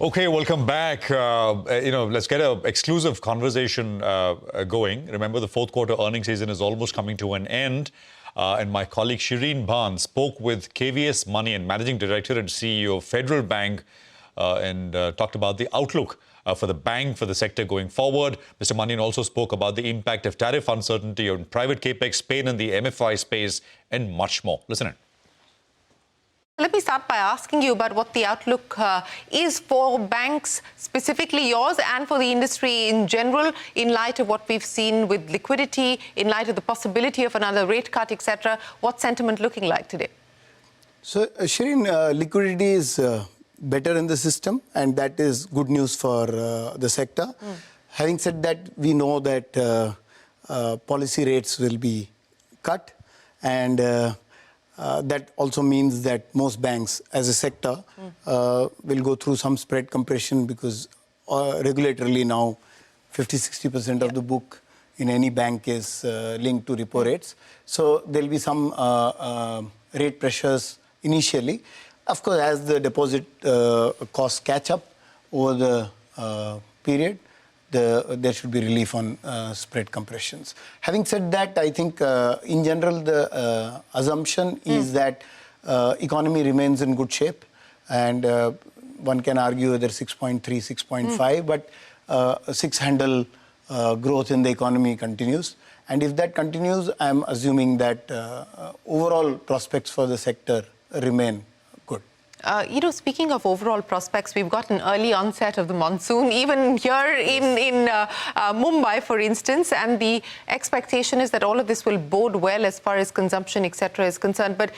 Okay, welcome back. Let's get an exclusive conversation going. Remember, the fourth quarter earnings season is almost coming to an end. And my colleague Shereen Bhan spoke with KVS Manian, Managing Director and CEO of Federal Bank, and talked about the outlook for the bank, for the sector going forward. Mr. Manian also spoke about the impact of tariff uncertainty on private capex, pain in the MFI space, and much more. Listen in. Let me start by asking you about what the outlook is for banks, specifically yours, and for the industry in general, in light of what we've seen with liquidity, in light of the possibility of another rate cut, etc. What's sentiment looking like today? So, Shereen, liquidity is better in the system, and that is good news for the sector. Having said that, we know that policy rates will be cut, and that also means that most banks as a sector will go through some spread compression, because regulatorily now 50-60% of the book in any bank is linked to repo rates. So there will be some rate pressures initially. Of course, as the deposit costs catch up over the period, there should be relief on spread compressions. Having said that, I think in general the assumption is that economy remains in good shape, and one can argue whether 6.3, 6.5, but a six-handle growth in the economy continues. And if that continues, I'm assuming that overall prospects for the sector remain good. Speaking of overall prospects, we've got an early onset of the monsoon, even here in Mumbai, for instance, and the expectation is that all of this will bode well as far as consumption, etc. is concerned. But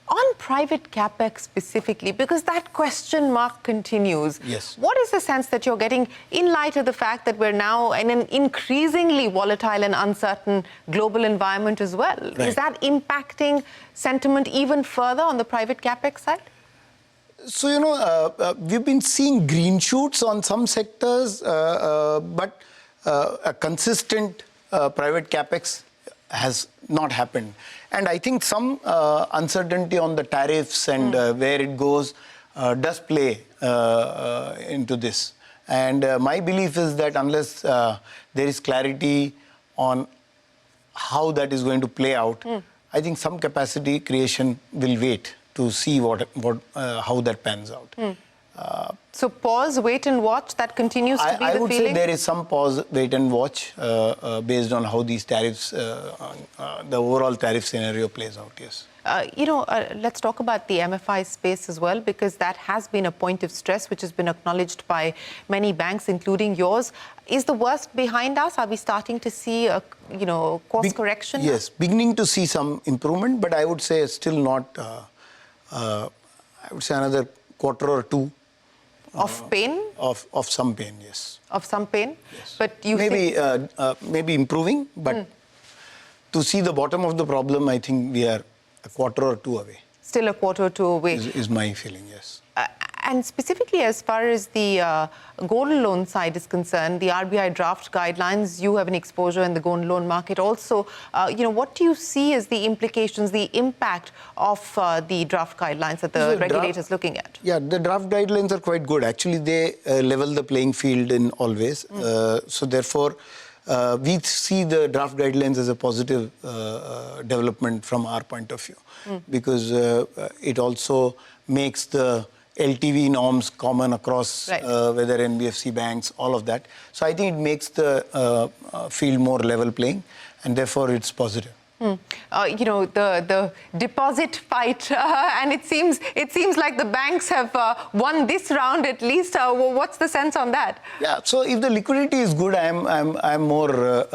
on private capex specifically, because that question mark continues, yes, what is the sense that you're getting in light of the fact that we're now in an increasingly volatile and uncertain global environment as well? Right. Is that impacting sentiment even further on the private capex side? So, we've been seeing green shoots on some sectors, but a consistent private capex has not happened. And I think some uncertainty on the tariffs and where it goes does play into this. And my belief is that unless there is clarity on how that is going to play out, I think some capacity creation will wait to see how that pans out. So pause, wait and watch, that continues to be the feeling? I would say there is some pause, wait and watch based on how these tariffs, the overall tariff scenario plays out, yes. Let's talk about the MFI space as well, because that has been a point of stress which has been acknowledged by many banks, including yours. Is the worst behind us? Are we starting to see a course correction? Yes, beginning to see some improvement, but I would say still not, I would say another quarter or two. Of pain? Of some pain, yes. Of some pain? Yes. But you maybe improving, but to see the bottom of the problem, I think we are a quarter or two away. Still a quarter or two away. Is my feeling, yes. And specifically as far as the gold loan side is concerned, the RBI draft guidelines, you have an exposure in the gold loan market also. What do you see as the implications, the impact of the draft guidelines that the regulator is looking at? Yeah, the draft guidelines are quite good. Actually, they level the playing field in all ways. So therefore, we see the draft guidelines as a positive development from our point of view, because it also makes the LTV norms common across whether NBFC banks, all of that. So I think it makes the field more level playing, and therefore it's positive. The deposit fight, and it seems like the banks have won this round at least. What's the sense on that? Yeah, so if the liquidity is good, I'm more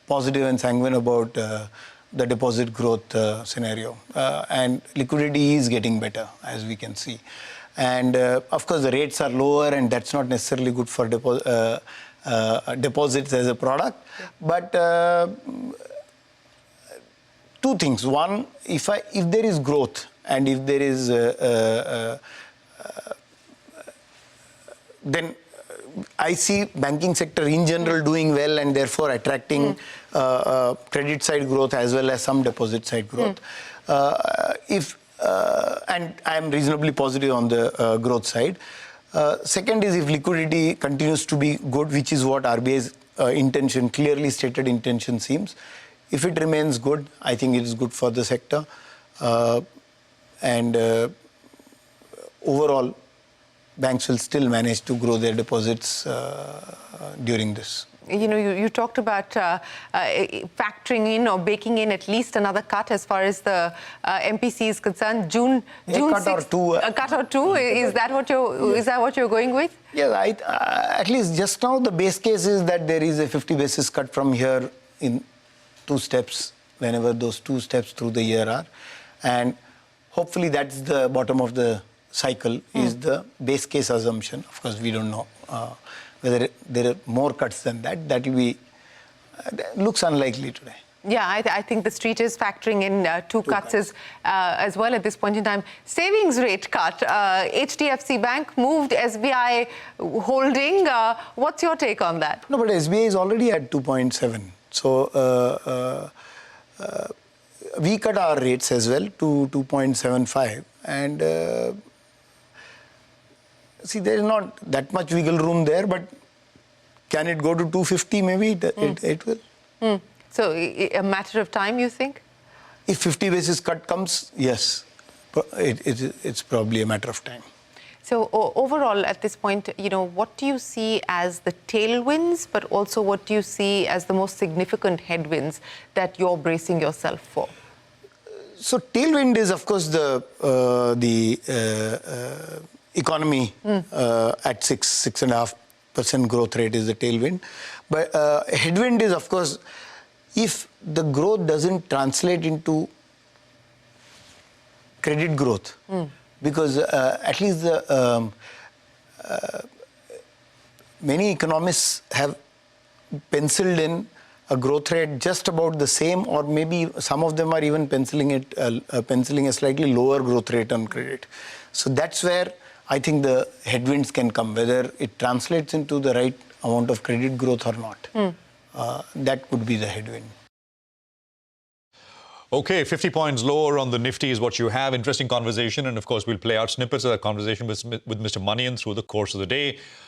positive and sanguine about the deposit growth scenario, and liquidity is getting better, as we can see. And of course the rates are lower, and that's not necessarily good for deposits as a product. But two things. One, if there is growth, and if there is then I see banking sector in general doing well, and therefore attracting credit side growth as well as some deposit side growth. And I'm reasonably positive on the growth side. Second is if liquidity continues to be good, which is what RBI's intention, clearly stated intention seems. If it remains good, I think it is good for the sector. Overall, banks will still manage to grow their deposits during this. You talked about factoring in or baking in at least another cut as far as the MPC is concerned. June cut 6th, or two. A cut or two. Is that what you're going with? Yeah, at least just now the base case is that there is a 50 basis cut from here in 2 steps, whenever those 2 steps through the year are, and hopefully that's the bottom of the cycle. Is the base case assumption. Of course, we don't know. Whether there are more cuts than that, that will be, looks unlikely today. Yeah, I think the street is factoring in 2 cuts as well at this point in time. Savings rate cut. HDFC Bank moved SBI holding. What's your take on that? No, but SBI is already at 2.7. So we cut our rates as well to 2.75. And see, there is not that much wiggle room there, but can it go to 250 maybe? It will. So a matter of time, you think? If 50 basis cut comes, yes. It's probably a matter of time. So overall, at this point, what do you see as the tailwinds, but also what do you see as the most significant headwinds that you're bracing yourself for? So tailwind is, of course, the economy at 6.5% growth rate is the tailwind. But headwind is, of course, if the growth doesn't translate into credit growth, because at least many economists have penciled in a growth rate just about the same, or maybe some of them are even penciling a slightly lower growth rate on credit. So that's where I think the headwinds can come, whether it translates into the right amount of credit growth or not. That could be the headwind. Okay, 50 points lower on the Nifty is what you have. Interesting conversation. And of course, we'll play out snippets of that conversation with Mr. Manian through the course of the day.